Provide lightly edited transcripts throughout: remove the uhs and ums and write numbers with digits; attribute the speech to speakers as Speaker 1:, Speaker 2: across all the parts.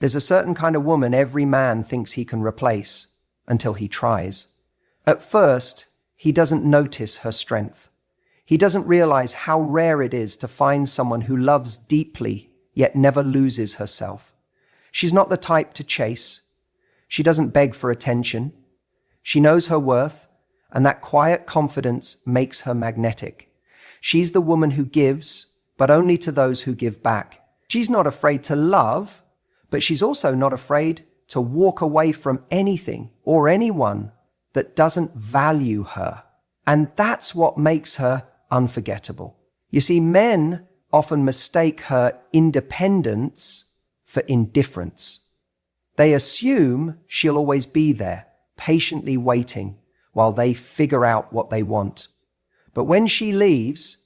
Speaker 1: There's a certain kind of woman every man thinks he can replace until he tries. At first, he doesn't notice her strength. He doesn't realize how rare it is to find someone who loves deeply yet never loses herself. She's not the type to chase. She doesn't beg for attention. She knows her worth, and that quiet confidence makes her magnetic. She's the woman who gives, but only to those who give back. She's not afraid to love, but she's also not afraid to walk away from anything or anyone that doesn't value her. And that's what makes her unforgettable. You see, men often mistake her independence for indifference. They assume she'll always be there, patiently waiting while they figure out what they want. But when she leaves,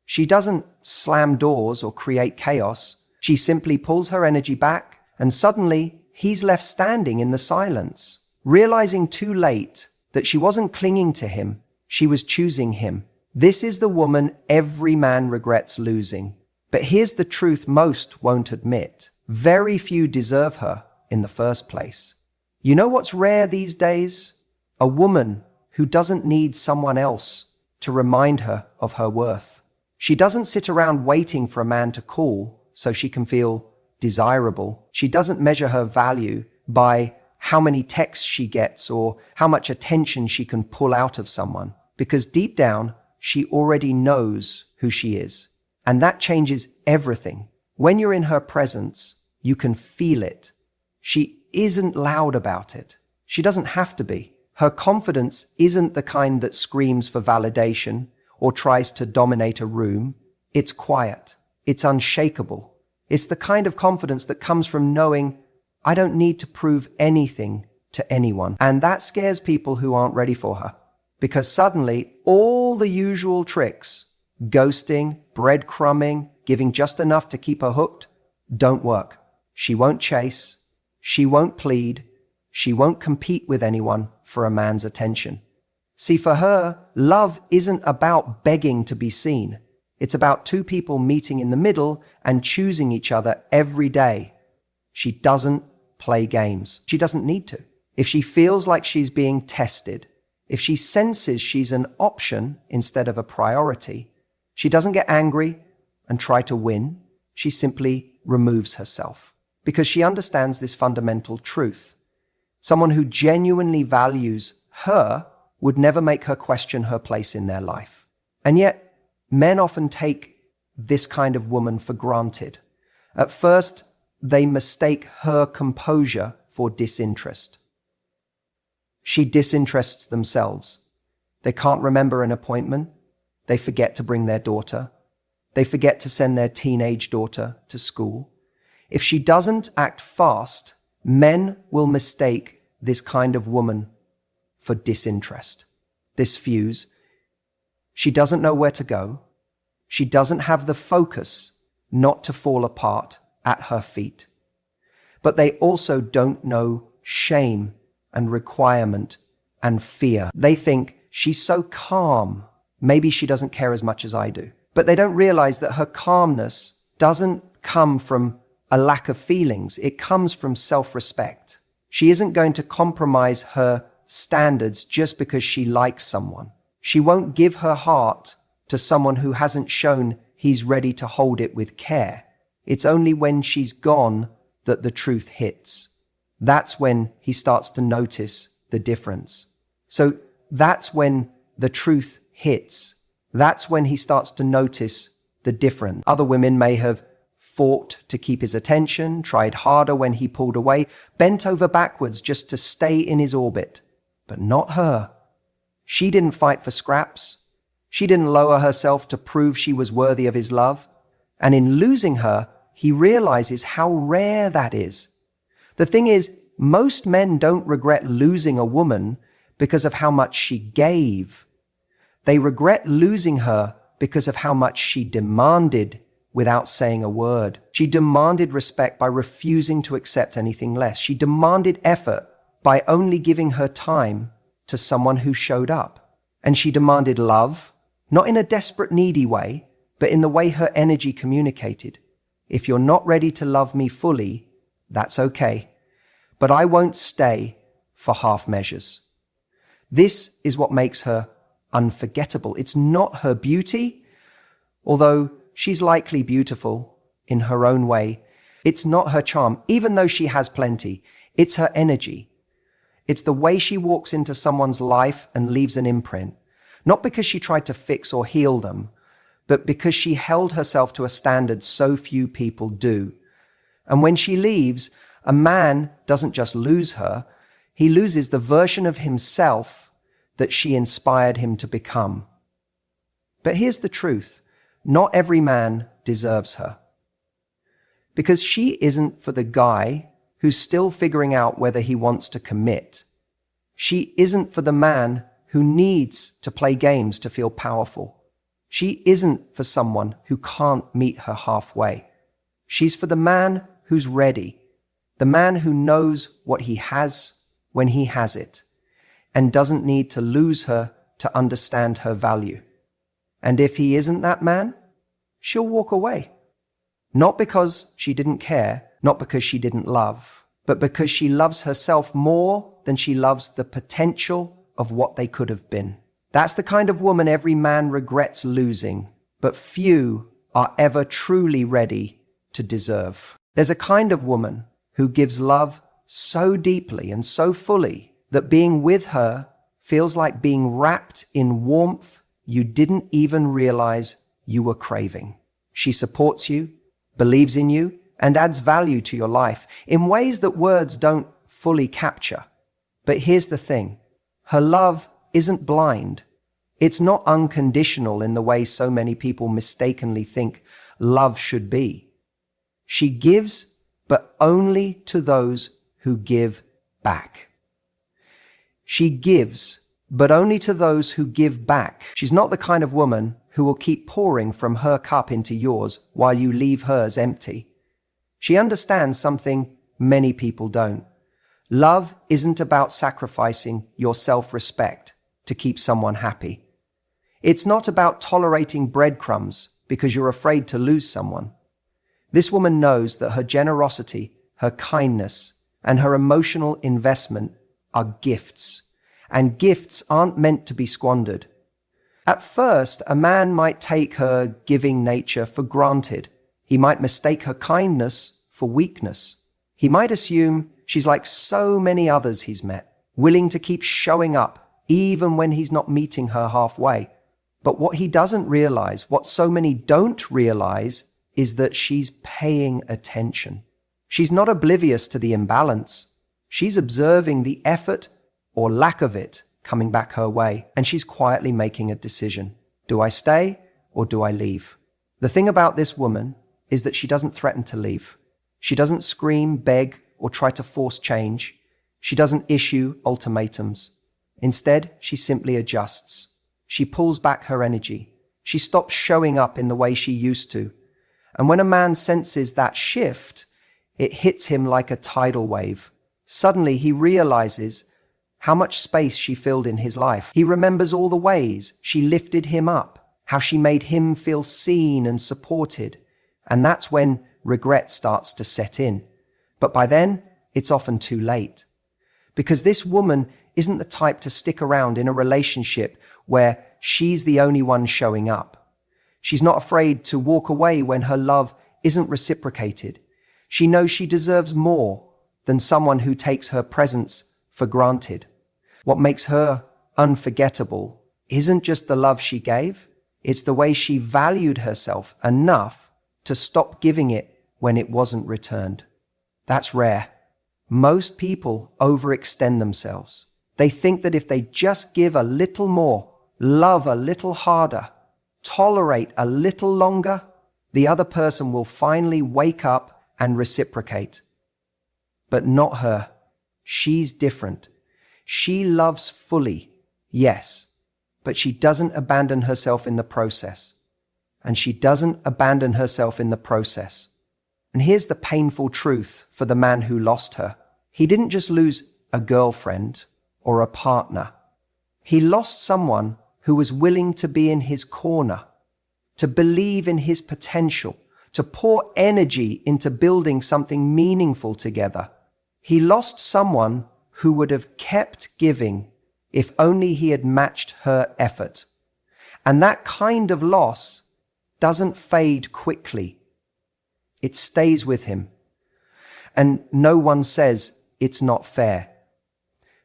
Speaker 1: she doesn't slam doors or create chaos. She simply pulls her energy back, and suddenly he's left standing in the silence, realizing too late that she wasn't clinging to him, she was choosing him. This is the woman every man regrets losing. But here's the truth most won't admit. Very few deserve her in the first place. You know what's rare these days? A woman who doesn't need someone else to remind her of her worth. She doesn't sit around waiting for a man to call so she can feel desirable. She doesn't measure her value by how many texts she gets or how much attention she can pull out of someone, because deep down, she already knows who she is. And that changes everything. When you're in her presence, you can feel it. She isn't loud about it. She doesn't have to be. Her confidence isn't the kind that screams for validation or tries to dominate a room. It's quiet. It's unshakable. It's the kind of confidence that comes from knowing, I don't need to prove anything to anyone. And that scares people who aren't ready for her. Because suddenly, all the usual tricks, ghosting, breadcrumbing, giving just enough to keep her hooked, don't work. She won't chase. She won't plead. She won't compete with anyone for a man's attention. See, for her, love isn't about begging to be seen. It's about two people meeting in the middle and choosing each other every day. She doesn't play games. She doesn't need to. If she feels like she's being tested, if she senses she's an option instead of a priority, she doesn't get angry and try to win. She simply removes herself because she understands this fundamental truth. Someone who genuinely values her would never make her question her place in their life. And yet, men often take this kind of woman for granted. At first, they mistake her composure for disinterest. She disinterests themselves. They can't remember an appointment. They forget to bring their daughter. They forget to send their teenage daughter to school. If she doesn't act fast, men will mistake this kind of woman for disinterest. This fuse. She doesn't know where to go. She doesn't have the focus not to fall apart at her feet. But they also don't know shame and requirement and fear. They think she's so calm, maybe she doesn't care as much as I do. But they don't realize that her calmness doesn't come from a lack of feelings. It comes from self-respect. She isn't going to compromise her standards just because she likes someone. She won't give her heart to someone who hasn't shown he's ready to hold it with care. It's only when she's gone that the truth hits. That's when he starts to notice the difference. So that's when the truth hits. That's when he starts to notice the difference. Other women may have fought to keep his attention, tried harder when he pulled away, bent over backwards just to stay in his orbit. But not her. She didn't fight for scraps. She didn't lower herself to prove she was worthy of his love. And in losing her, he realizes how rare that is. The thing is, most men don't regret losing a woman because of how much she gave. They regret losing her because of how much she demanded without saying a word. She demanded respect by refusing to accept anything less. She demanded effort by only giving her time to someone who showed up. And she demanded love, not in a desperate, needy way, but in the way her energy communicated. If you're not ready to love me fully, That's okay. But I won't stay for half measures. This is what makes her unforgettable. It's not her beauty, although she's likely beautiful in her own way. It's not her charm, even though she has plenty. It's her energy. It's the way she walks into someone's life and leaves an imprint, not because she tried to fix or heal them, but because she held herself to a standard so few people do. And when she leaves, a man doesn't just lose her, he loses the version of himself that she inspired him to become. But here's the truth. Not every man deserves her. Because she isn't for the guy who's still figuring out whether he wants to commit. She isn't for the man who needs to play games to feel powerful. She isn't for someone who can't meet her halfway. She's for the man who's ready, the man who knows what he has when he has it, and doesn't need to lose her to understand her value. And if he isn't that man, she'll walk away. Not because she didn't care, not because she didn't love, but because she loves herself more than she loves the potential of what they could have been. That's the kind of woman every man regrets losing, but few are ever truly ready to deserve. There's a kind of woman who gives love so deeply and so fully that being with her feels like being wrapped in warmth you didn't even realize you were craving. She supports you, believes in you, and adds value to your life in ways that words don't fully capture. But here's the thing. Her love isn't blind. It's not unconditional in the way so many people mistakenly think love should be. She gives, but only to those who give back. She gives, but only to those who give back. She's not the kind of woman who will keep pouring from her cup into yours while you leave hers empty. She understands something many people don't. Love isn't about sacrificing your self-respect to keep someone happy. It's not about tolerating breadcrumbs because you're afraid to lose someone. This woman knows that her generosity, her kindness, and her emotional investment are gifts, and gifts aren't meant to be squandered. At first, a man might take her giving nature for granted. He might mistake her kindness for weakness. He might assume she's like so many others he's met, willing to keep showing up even when he's not meeting her halfway. But what he doesn't realize, what so many don't realize, is that she's paying attention. She's not oblivious to the imbalance. She's observing the effort or lack of it coming back her way, and she's quietly making a decision. Do I stay or do I leave? The thing about this woman is that she doesn't threaten to leave. She doesn't scream, beg, or try to force change. She doesn't issue ultimatums. Instead, she simply adjusts. She pulls back her energy. She stops showing up in the way she used to. And when a man senses that shift, it hits him like a tidal wave. Suddenly, he realizes how much space she filled in his life. He remembers all the ways she lifted him up, how she made him feel seen and supported. And that's when regret starts to set in. But by then, it's often too late. Because this woman isn't the type to stick around in a relationship where she's the only one showing up. She's not afraid to walk away when her love isn't reciprocated. She knows she deserves more than someone who takes her presence for granted. What makes her unforgettable isn't just the love she gave, it's the way she valued herself enough to stop giving it when it wasn't returned. That's rare. Most people overextend themselves. They think that if they just give a little more, love a little harder, tolerate a little longer, the other person will finally wake up and reciprocate. But not her. She's different. She loves fully, yes, but she doesn't abandon herself in the process. And she doesn't abandon herself in the process. And here's the painful truth for the man who lost her. He didn't just lose a girlfriend or a partner. He lost someone who was willing to be in his corner, to believe in his potential, to pour energy into building something meaningful together. He lost someone who would have kept giving if only he had matched her effort. And that kind of loss doesn't fade quickly. It stays with him. And no one says it's not fair.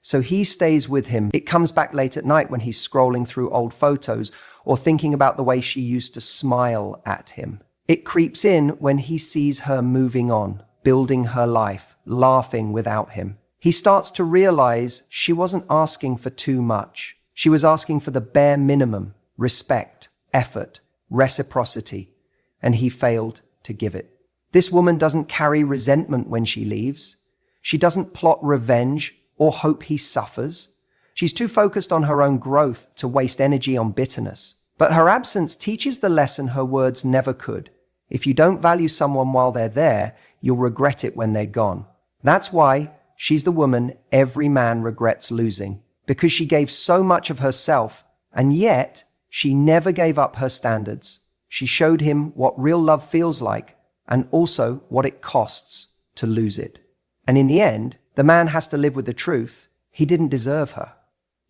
Speaker 1: So he stays with him. It comes back late at night when he's scrolling through old photos or thinking about the way she used to smile at him. It creeps in when he sees her moving on, building her life, laughing without him. He starts to realize she wasn't asking for too much. She was asking for the bare minimum: respect, effort, reciprocity, and he failed to give it. This woman doesn't carry resentment when she leaves. She doesn't plot revenge or hope he suffers. She's too focused on her own growth to waste energy on bitterness. But her absence teaches the lesson her words never could. If you don't value someone while they're there, you'll regret it when they're gone. That's why she's the woman every man regrets losing, because she gave so much of herself, and yet she never gave up her standards. She showed him what real love feels like, and also what it costs to lose it. And in the end, the man has to live with the truth: he didn't deserve her.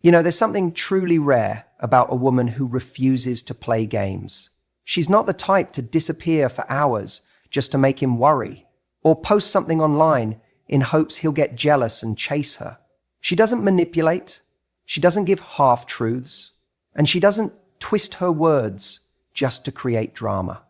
Speaker 1: You know, there's something truly rare about a woman who refuses to play games. She's not the type to disappear for hours just to make him worry, or post something online in hopes he'll get jealous and chase her. She doesn't manipulate, she doesn't give half-truths, and she doesn't twist her words just to create drama.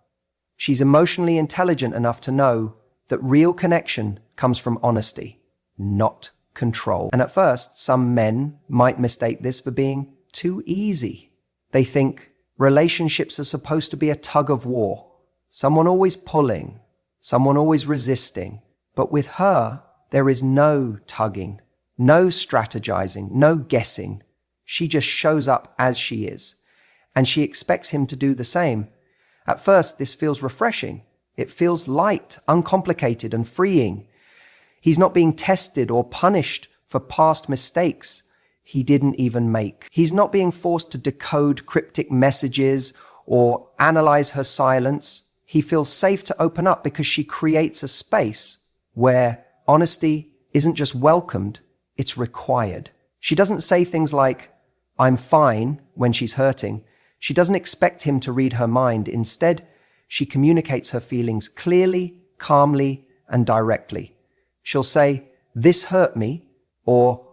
Speaker 1: She's emotionally intelligent enough to know that real connection comes from honesty, not control. And at first, some men might mistake this for being too easy. They think relationships are supposed to be a tug of war, someone always pulling, someone always resisting. But with her, there is no tugging, no strategizing, no guessing. She just shows up as she is, and she expects him to do the same. At first, this feels refreshing. It feels light, uncomplicated, and freeing. He's not being tested or punished for past mistakes he didn't even make. He's not being forced to decode cryptic messages or analyze her silence. He feels safe to open up because she creates a space where honesty isn't just welcomed, it's required. She doesn't say things like, "I'm fine," when she's hurting. She doesn't expect him to read her mind. Instead, she communicates her feelings clearly, calmly, and directly. She'll say, "This hurt me," or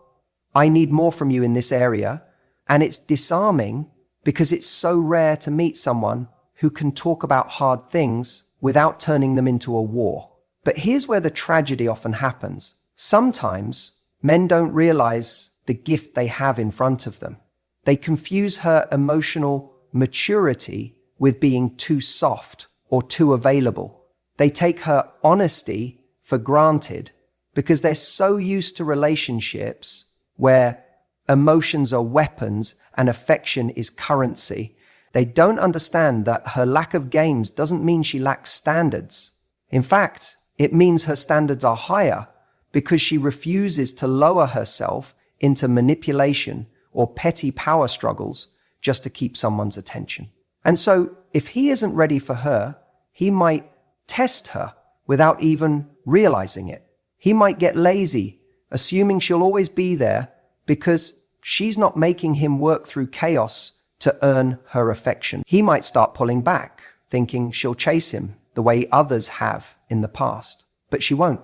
Speaker 1: "I need more from you in this area." And it's disarming because it's so rare to meet someone who can talk about hard things without turning them into a war. But here's where the tragedy often happens. Sometimes men don't realize the gift they have in front of them. They confuse her emotional maturity with being too soft or too available. They take her honesty for granted because they're so used to relationships where emotions are weapons and affection is currency. They don't understand that her lack of games doesn't mean she lacks standards. In fact, it means her standards are higher because she refuses to lower herself into manipulation or petty power struggles just to keep someone's attention. And so, if he isn't ready for her, he might test her without even realizing it. He might get lazy, assuming she'll always be there because she's not making him work through chaos to earn her affection. He might start pulling back, thinking she'll chase him the way others have in the past. But she won't.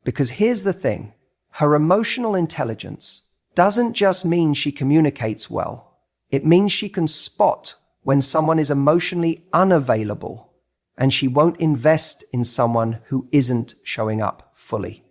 Speaker 1: Because here's the thing, her emotional intelligence doesn't just mean she communicates well. It means she can spot when someone is emotionally unavailable, and she won't invest in someone who isn't showing up fully.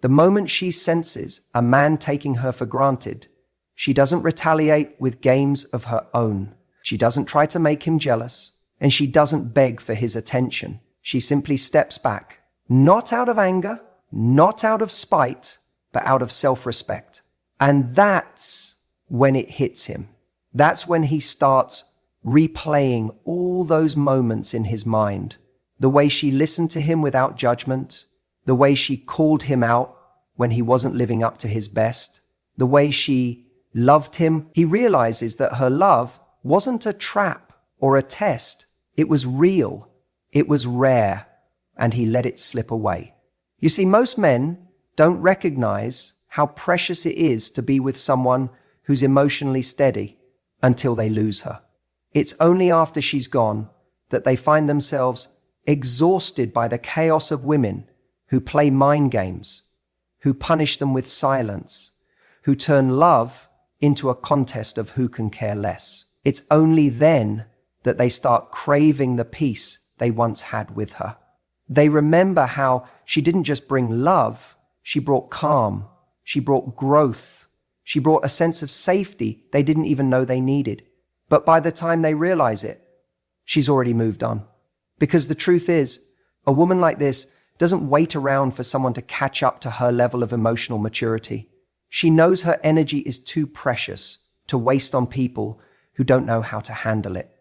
Speaker 1: The moment she senses a man taking her for granted, she doesn't retaliate with games of her own. She doesn't try to make him jealous, and she doesn't beg for his attention. She simply steps back, not out of anger, not out of spite, but out of self-respect. And that's when it hits him. That's when he starts replaying all those moments in his mind. The way she listened to him without judgment, the way she called him out when he wasn't living up to his best, the way she loved him. He realizes that her love wasn't a trap or a test. It was real. It was rare, and he let it slip away. You see, most men don't recognize how precious it is to be with someone who's emotionally steady until they lose her. It's only after she's gone that they find themselves exhausted by the chaos of women who play mind games, who punish them with silence, who turn love into a contest of who can care less. It's only then that they start craving the peace they once had with her. They remember how she didn't just bring love, she brought calm, she brought growth, she brought a sense of safety they didn't even know they needed. But by the time they realize it, she's already moved on. Because the truth is, a woman like this doesn't wait around for someone to catch up to her level of emotional maturity. She knows her energy is too precious to waste on people who don't know how to handle it.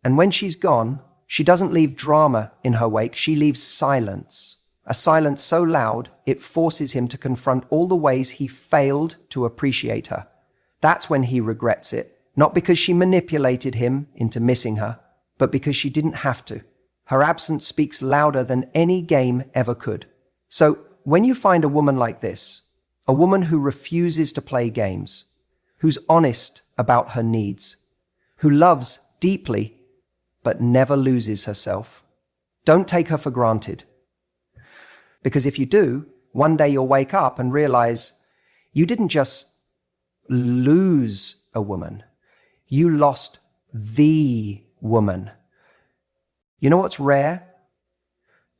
Speaker 1: And when she's gone, she doesn't leave drama in her wake, she leaves silence. A silence so loud, it forces him to confront all the ways he failed to appreciate her. That's when he regrets it, not because she manipulated him into missing her, but because she didn't have to. Her absence speaks louder than any game ever could. So, when you find a woman like this, a woman who refuses to play games, who's honest about her needs, who loves deeply but never loses herself, don't take her for granted. Because if you do, one day you'll wake up and realize you didn't just lose a woman, you lost the woman. You know what's rare?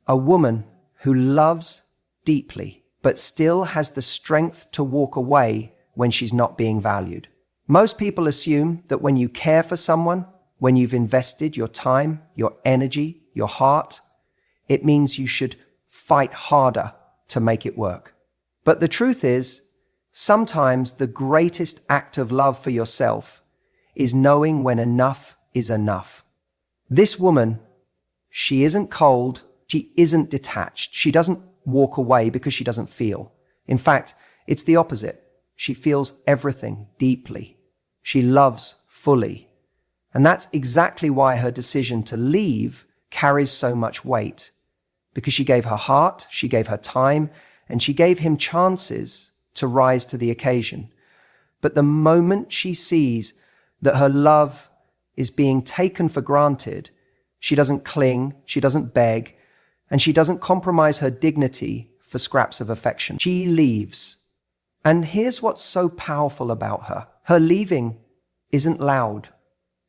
Speaker 1: A woman who loves deeply, but still has the strength to walk away when she's not being valued. Most people assume that when you care for someone, when you've invested your time, your energy, your heart, it means you should fight harder to make it work. But the truth is, sometimes the greatest act of love for yourself is knowing when enough is enough. This woman, she isn't cold, she isn't detached, she doesn't walk away because she doesn't feel. In fact, it's the opposite. She feels everything deeply. She loves fully. And that's exactly why her decision to leave carries so much weight. Because she gave her heart, she gave her time, and she gave him chances to rise to the occasion. But the moment she sees that her love is being taken for granted, she doesn't cling, she doesn't beg, and she doesn't compromise her dignity for scraps of affection. She leaves. And here's what's so powerful about her. Her leaving isn't loud.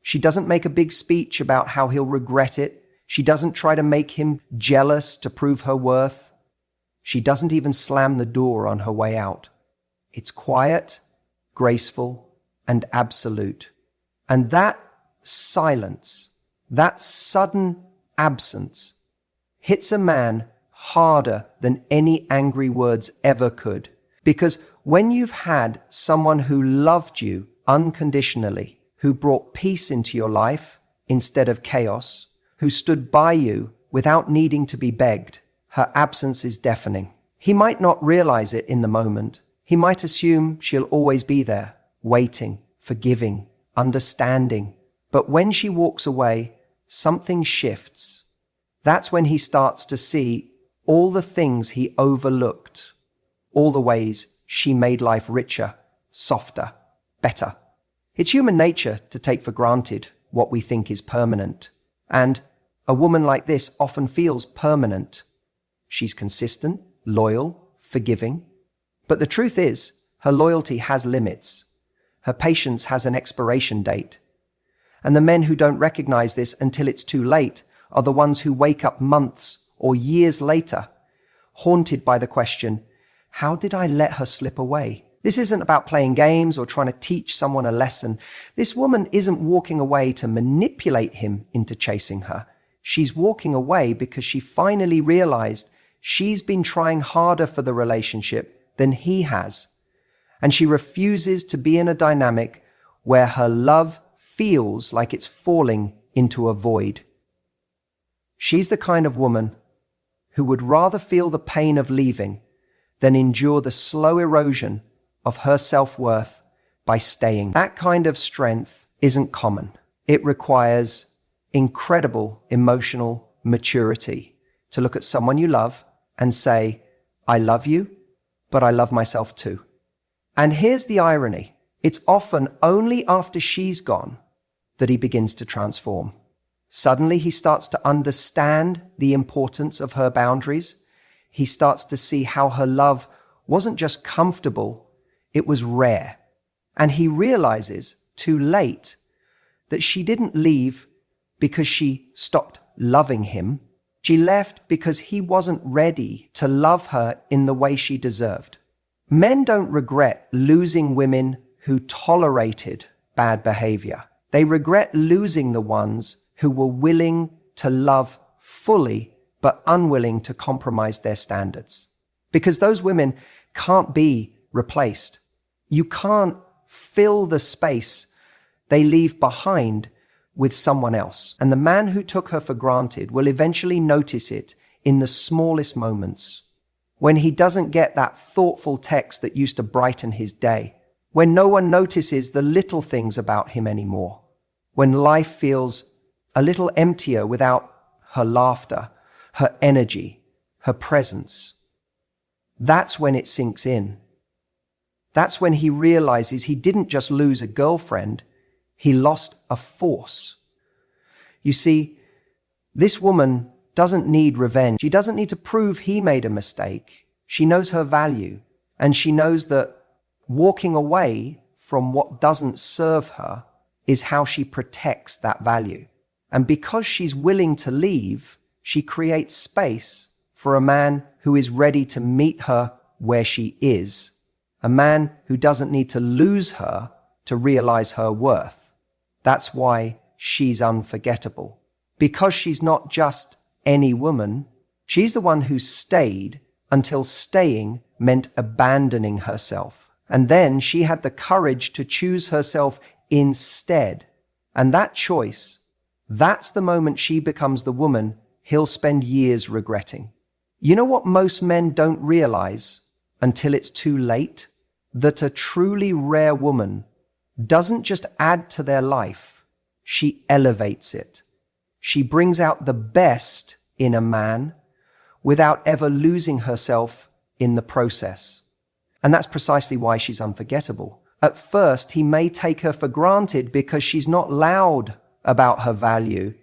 Speaker 1: She doesn't make a big speech about how he'll regret it. She doesn't try to make him jealous to prove her worth. She doesn't even slam the door on her way out. It's quiet, graceful, and absolute. And that silence, that sudden absence, hits a man harder than any angry words ever could. Because when you've had someone who loved you unconditionally, who brought peace into your life instead of chaos, who stood by you without needing to be begged, her absence is deafening. He might not realize it in the moment. He might assume she'll always be there, waiting, forgiving, understanding. But when she walks away, something shifts. That's when he starts to see all the things he overlooked, all the ways she made life richer, softer, better. It's human nature to take for granted what we think is permanent. And a woman like this often feels permanent. She's consistent, loyal, forgiving. But the truth is, her loyalty has limits. Her patience has an expiration date. And the men who don't recognize this until it's too late are the ones who wake up months or years later, haunted by the question, how did I let her slip away? This isn't about playing games or trying to teach someone a lesson. This woman isn't walking away to manipulate him into chasing her. She's walking away because she finally realized she's been trying harder for the relationship than he has. And she refuses to be in a dynamic where her love feels like it's falling into a void. She's the kind of woman who would rather feel the pain of leaving than endure the slow erosion of her self-worth by staying. That kind of strength isn't common. It requires incredible emotional maturity to look at someone you love and say, I love you, but I love myself too. And here's the irony. It's often only after she's gone that he begins to transform. Suddenly he starts to understand the importance of her boundaries. He starts to see how her love wasn't just comfortable, it was rare. And he realizes, too late, that she didn't leave because she stopped loving him. She left because he wasn't ready to love her in the way she deserved. Men don't regret losing women who tolerated bad behavior. They regret losing the ones who were willing to love fully but unwilling to compromise their standards. Because those women can't be replaced. You can't fill the space they leave behind with someone else. And the man who took her for granted will eventually notice it in the smallest moments. When he doesn't get that thoughtful text that used to brighten his day. When no one notices the little things about him anymore. When life feels a little emptier without her laughter, her energy, her presence. That's when it sinks in. That's when he realizes he didn't just lose a girlfriend, he lost a force. You see, this woman doesn't need revenge. She doesn't need to prove he made a mistake. She knows her value, and she knows that walking away from what doesn't serve her is how she protects that value. And because she's willing to leave, she creates space for a man who is ready to meet her where she is. A man who doesn't need to lose her to realize her worth. That's why she's unforgettable. Because she's not just any woman, she's the one who stayed until staying meant abandoning herself. And then she had the courage to choose herself instead. And that choice, that's the moment she becomes the woman he'll spend years regretting. You know what most men don't realize until it's too late? That a truly rare woman doesn't just add to their life, she elevates it. She brings out the best in a man without ever losing herself in the process. And that's precisely why she's unforgettable. At first, he may take her for granted because she's not loud about her value.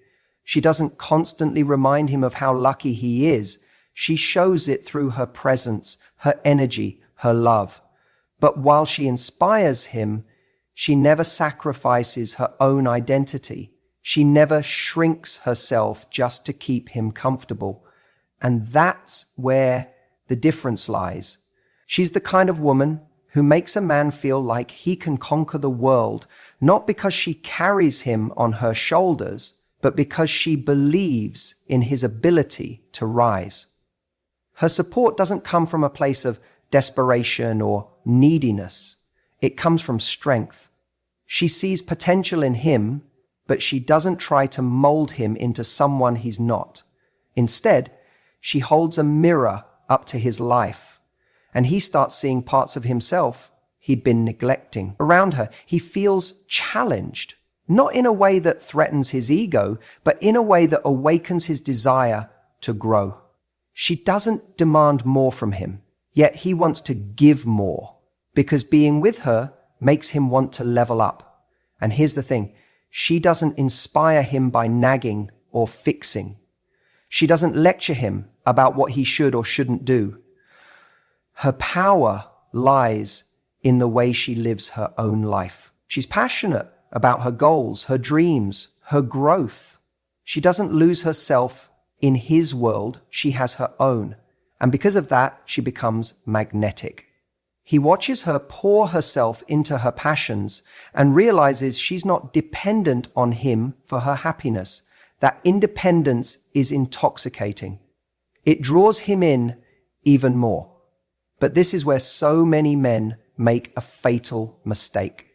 Speaker 1: She doesn't constantly remind him of how lucky he is. She shows it through her presence, her energy, her love. But while she inspires him, she never sacrifices her own identity. She never shrinks herself just to keep him comfortable. And that's where the difference lies. She's the kind of woman who makes a man feel like he can conquer the world, not because she carries him on her shoulders, but because she believes in his ability to rise. Her support doesn't come from a place of desperation or neediness. It comes from strength. She sees potential in him, but she doesn't try to mold him into someone he's not. Instead, she holds a mirror up to his life, and he starts seeing parts of himself he'd been neglecting. Around her, he feels challenged, not in a way that threatens his ego, but in a way that awakens his desire to grow. She doesn't demand more from him, yet he wants to give more, because being with her makes him want to level up. And here's the thing, she doesn't inspire him by nagging or fixing. She doesn't lecture him about what he should or shouldn't do. Her power lies in the way she lives her own life. She's passionate about her goals, her dreams, her growth. She doesn't lose herself in his world, she has her own. And because of that, she becomes magnetic. He watches her pour herself into her passions and realizes she's not dependent on him for her happiness. That independence is intoxicating. It draws him in even more. But this is where so many men make a fatal mistake.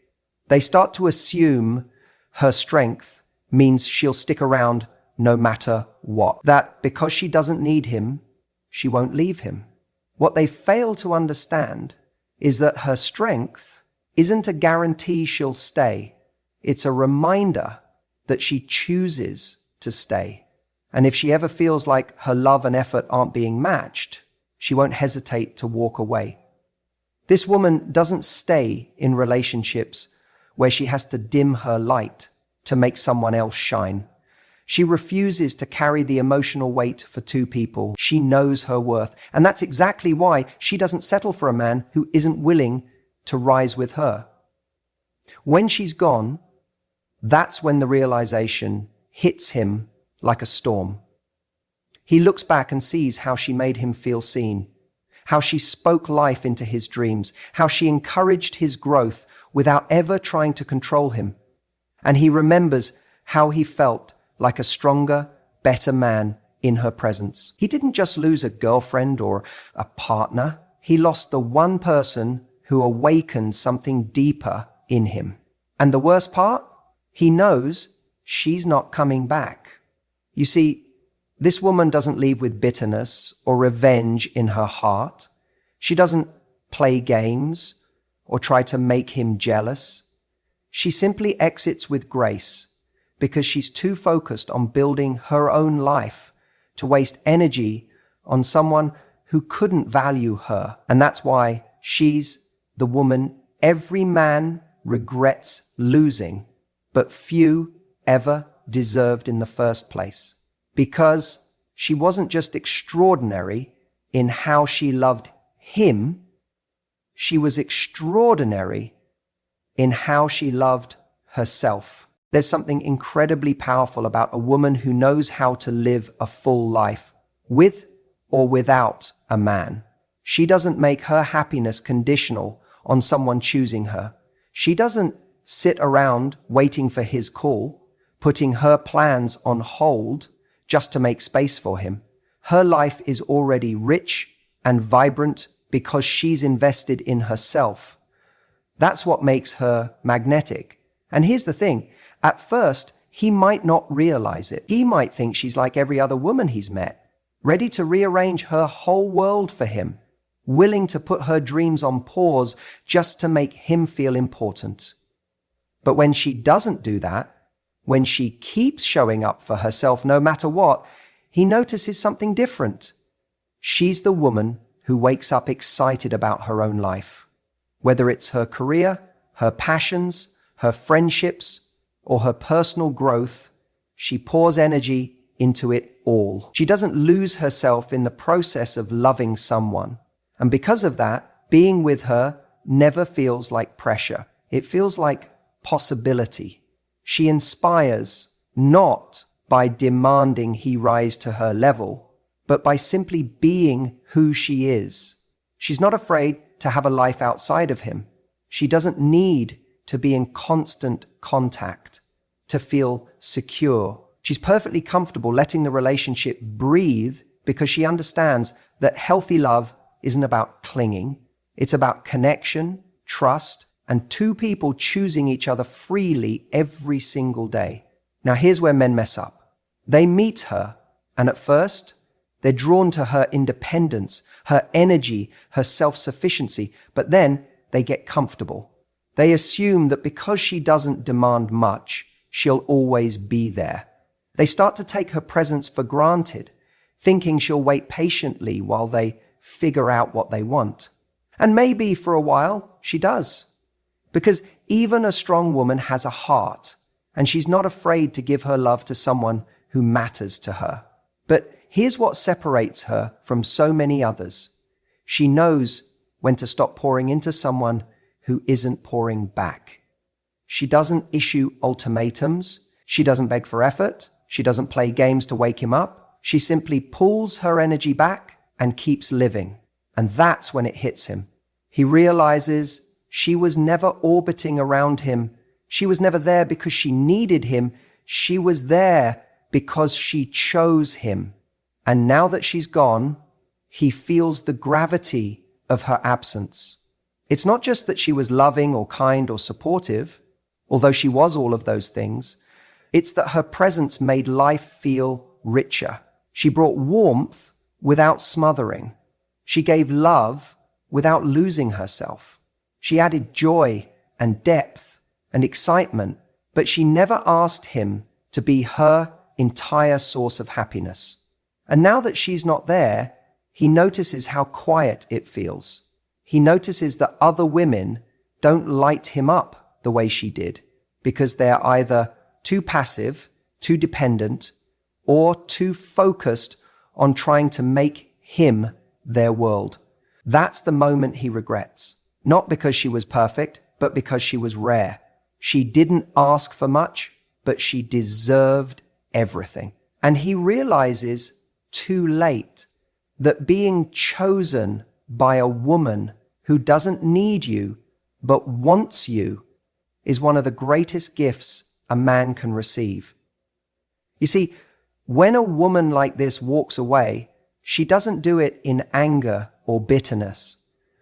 Speaker 1: They start to assume her strength means she'll stick around no matter what. That because she doesn't need him, she won't leave him. What they fail to understand is that her strength isn't a guarantee she'll stay. It's a reminder that she chooses to stay. And if she ever feels like her love and effort aren't being matched, she won't hesitate to walk away. This woman doesn't stay in relationships where she has to dim her light to make someone else shine. She refuses to carry the emotional weight for two people. She knows her worth. And that's exactly why she doesn't settle for a man who isn't willing to rise with her. When she's gone, that's when the realization hits him like a storm. He looks back and sees how she made him feel seen, how she spoke life into his dreams, how she encouraged his growth without ever trying to control him. And he remembers how he felt like a stronger, better man in her presence. He didn't just lose a girlfriend or a partner. He lost the one person who awakened something deeper in him. And the worst part? He knows she's not coming back. You see, this woman doesn't leave with bitterness or revenge in her heart. She doesn't play games or try to make him jealous. She simply exits with grace because she's too focused on building her own life to waste energy on someone who couldn't value her. And that's why she's the woman every man regrets losing, but few ever deserved in the first place. Because she wasn't just extraordinary in how she loved him, she was extraordinary in how she loved herself. There's something incredibly powerful about a woman who knows how to live a full life, with or without a man. She doesn't make her happiness conditional on someone choosing her. She doesn't sit around waiting for his call, putting her plans on hold just to make space for him. Her life is already rich and vibrant because she's invested in herself. That's what makes her magnetic. And here's the thing. At first, he might not realize it. He might think she's like every other woman he's met, ready to rearrange her whole world for him, willing to put her dreams on pause just to make him feel important. But when she doesn't do that, when she keeps showing up for herself no matter what, he notices something different. She's the woman who wakes up excited about her own life. Whether it's her career, her passions, her friendships, or her personal growth, she pours energy into it all. She doesn't lose herself in the process of loving someone. And because of that, being with her never feels like pressure. It feels like possibility. She inspires not by demanding he rise to her level, but by simply being who she is. She's not afraid to have a life outside of him. She doesn't need to be in constant contact to feel secure. She's perfectly comfortable letting the relationship breathe because she understands that healthy love isn't about clinging. It's about connection, trust, and two people choosing each other freely every single day. Now here's where men mess up. They meet her, and at first, they're drawn to her independence, her energy, her self-sufficiency, but then they get comfortable. They assume that because she doesn't demand much, she'll always be there. They start to take her presence for granted, thinking she'll wait patiently while they figure out what they want. And maybe for a while, she does. Because even a strong woman has a heart, and she's not afraid to give her love to someone who matters to her. But here's what separates her from so many others. She knows when to stop pouring into someone who isn't pouring back. She doesn't issue ultimatums. She doesn't beg for effort. She doesn't play games to wake him up. She simply pulls her energy back and keeps living. And that's when it hits him. He realizes she was never orbiting around him. She was never there because she needed him. She was there because she chose him. And now that she's gone, he feels the gravity of her absence. It's not just that she was loving or kind or supportive, although she was all of those things. It's that her presence made life feel richer. She brought warmth without smothering. She gave love without losing herself. She added joy and depth and excitement, but she never asked him to be her entire source of happiness. And now that she's not there, he notices how quiet it feels. He notices that other women don't light him up the way she did, because they're either too passive, too dependent, or too focused on trying to make him their world. That's the moment he regrets. Not because she was perfect, but because she was rare. She didn't ask for much, but she deserved everything. And he realizes too late that being chosen by a woman who doesn't need you, but wants you, is one of the greatest gifts a man can receive. You see, when a woman like this walks away, she doesn't do it in anger or bitterness.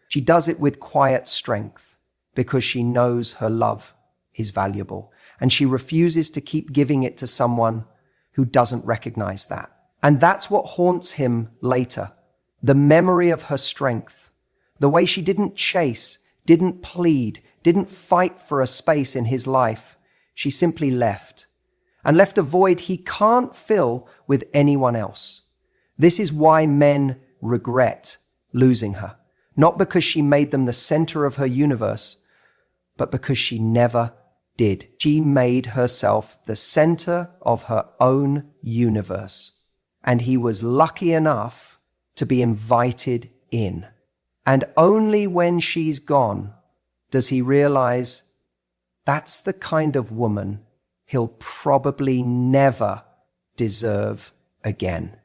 Speaker 1: She does it with quiet strength because she knows her love is valuable, and she refuses to keep giving it to someone who doesn't recognize that. And that's what haunts him later. The memory of her strength, the way she didn't chase, didn't plead, didn't fight for a space in his life. She simply left, and left a void he can't fill with anyone else. This is why men regret losing her, not because she made them the center of her universe, but because she never did. She made herself the center of her own universe, and he was lucky enough to be invited in. And only when she's gone does he realize that's the kind of woman he'll probably never deserve again.